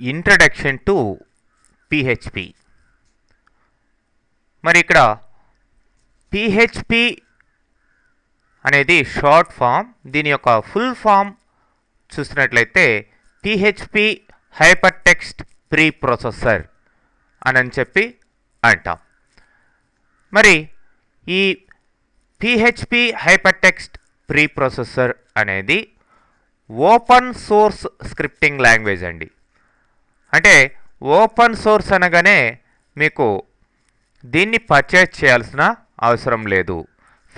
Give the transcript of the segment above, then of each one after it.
Introduction to PHP. మరి ఇక్కడ PHP అనేది షార్ట్ ఫామ్. దీని యొక్క ఫుల్ ఫామ్ చూసినట్లయితే PHP hypertext preprocessor అని చెప్పి అంటాం. మరి ఈ PHP hypertext preprocessor అనేది ఓపెన్ సోర్స్ స్క్రిప్టింగ్ లాంగ్వేజ్ అండి. అంటే ఓపెన్ సోర్స్ అనగానే మీకు దీన్ని పర్చేజ్ చేయాల్సిన అవసరం లేదు,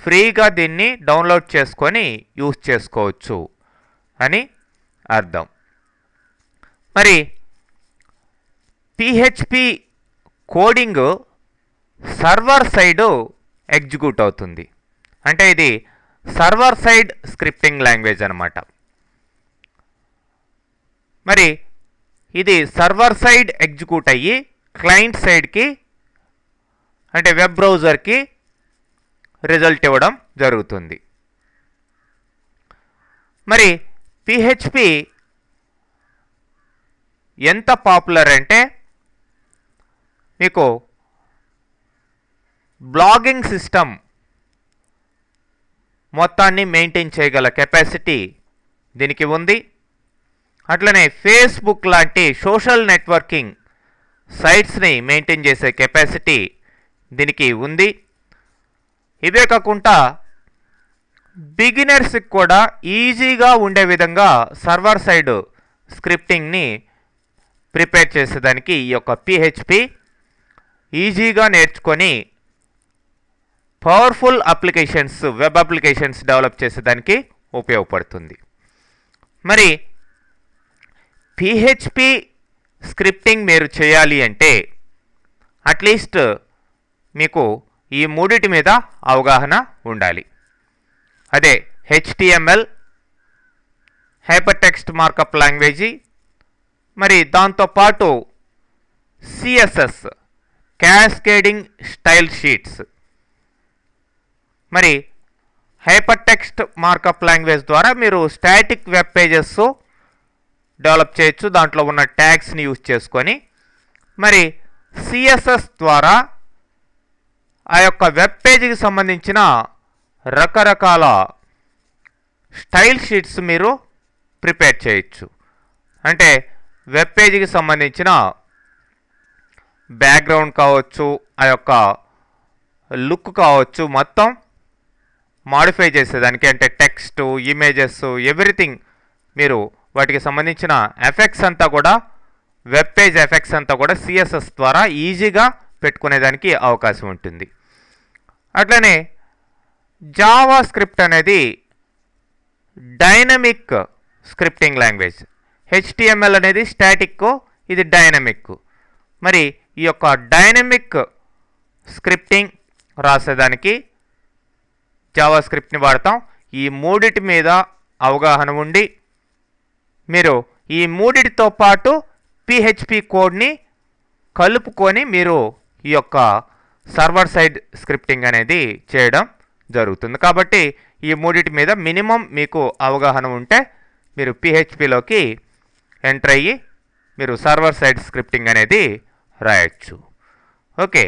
ఫ్రీగా దీన్ని డౌన్లోడ్ చేసుకొని యూజ్ చేసుకోవచ్చు అని అర్థం. మరి PHP coding server side execute అవుతుంది. అంటే ఇది సర్వర్ సైడ్ స్క్రిప్టింగ్ లాంగ్వేజ్ అన్నమాట. మరి ఇది సర్వర్ సైడ్ ఎగ్జిక్యూట్ అయ్యి క్లయింట్ సైడ్కి అంటే వెబ్ బ్రౌజర్కి రిజల్ట్ ఇవ్వడం జరుగుతుంది. మరి పిహెచ్పి ఎంత పాపులర్ అంటే మీకు బ్లాగింగ్ సిస్టమ్ మొత్తాన్ని మెయింటైన్ చేయగల కెపాసిటీ దీనికి ఉంది. అట్లనే ఫేస్బుక్ లాంటి సోషల్ నెట్వర్కింగ్ సైట్స్ని మెయింటైన్ చేసే కెపాసిటీ దీనికి ఉంది. ఇవే కాకుండా బిగినర్స్కి కూడా ఈజీగా ఉండే విధంగా సర్వర్ సైడ్ స్క్రిప్టింగ్ని ప్రిపేర్ చేసేదానికి ఈ యొక్క పిహెచ్పి ఈజీగా నేర్చుకొని powerful applications, web applications develop చేసేదానికి ఉపయోగపడుతుంది. మరి పిహెచ్పి స్క్రిప్టింగ్ మీరు చేయాలి అంటే అట్లీస్ట్ మీకు ఈ మూడిటి మీద అవగాహన ఉండాలి. అదే హెచ్టిఎంఎల్, హైపర్ టెక్స్ట్ మార్కప్ లాంగ్వేజీ, మరి దాంతోపాటు సిఎస్ఎస్ క్యాస్కేడింగ్ స్టైల్ షీట్స్. మరి హైపర్ టెక్స్ట్ మార్కప్ లాంగ్వేజ్ ద్వారా మీరు స్టాటిక్ వెబ్ పేజెస్ డెవలప్ చేయొచ్చు దాంట్లో ఉన్న ట్యాగ్స్ని యూజ్ చేసుకొని. మరి సిఎస్ఎస్ ద్వారా ఆ యొక్క వెబ్ పేజీకి సంబంధించిన రకరకాల స్టైల్ షీట్స్ మీరు ప్రిపేర్ చేయొచ్చు. అంటే వెబ్ పేజీకి సంబంధించిన బ్యాక్గ్రౌండ్ కావచ్చు, ఆ యొక్క లుక్ కావచ్చు, మొత్తం మాడిఫై చేసేదానికి అంటే టెక్స్ట్, ఇమేజెస్, ఎవ్రీథింగ్ మీరు వాటికి సంబంధించిన ఎఫెక్ట్స్ అంతా కూడా వెబ్ పేజ్ ఎఫెక్ట్స్ అంతా కూడా సిఎస్ఎస్ ద్వారా ఈజీగా పెట్టుకునేదానికి అవకాశం ఉంటుంది. అట్లనే జావా స్క్రిప్ట్ అనేది డైనమిక్ స్క్రిప్టింగ్ లాంగ్వేజ్. హెచ్టిఎంఎల్ అనేది స్టాటిక్, ఇది డైనమిక్. మరి ఈ యొక్క డైనమిక్ స్క్రిప్టింగ్ రాసేదానికి జావా స్క్రిప్ట్ని వాడతాం. ఈ మూడిటి మీద అవగాహన ఉండి మీరు ఈ మూడిటితో పాటు పిహెచ్పి కోడ్ని కలుపుకొని మీరు ఈ యొక్క సర్వర్ సైడ్ స్క్రిప్టింగ్ అనేది చేయడం జరుగుతుంది. కాబట్టి ఈ మూడిటి మీద మినిమం మీకు అవగాహన ఉంటే మీరు పిహెచ్పిలోకి ఎంటర్ అయ్యి మీరు సర్వర్ సైడ్ స్క్రిప్టింగ్ అనేది రాయొచ్చు. ఓకే.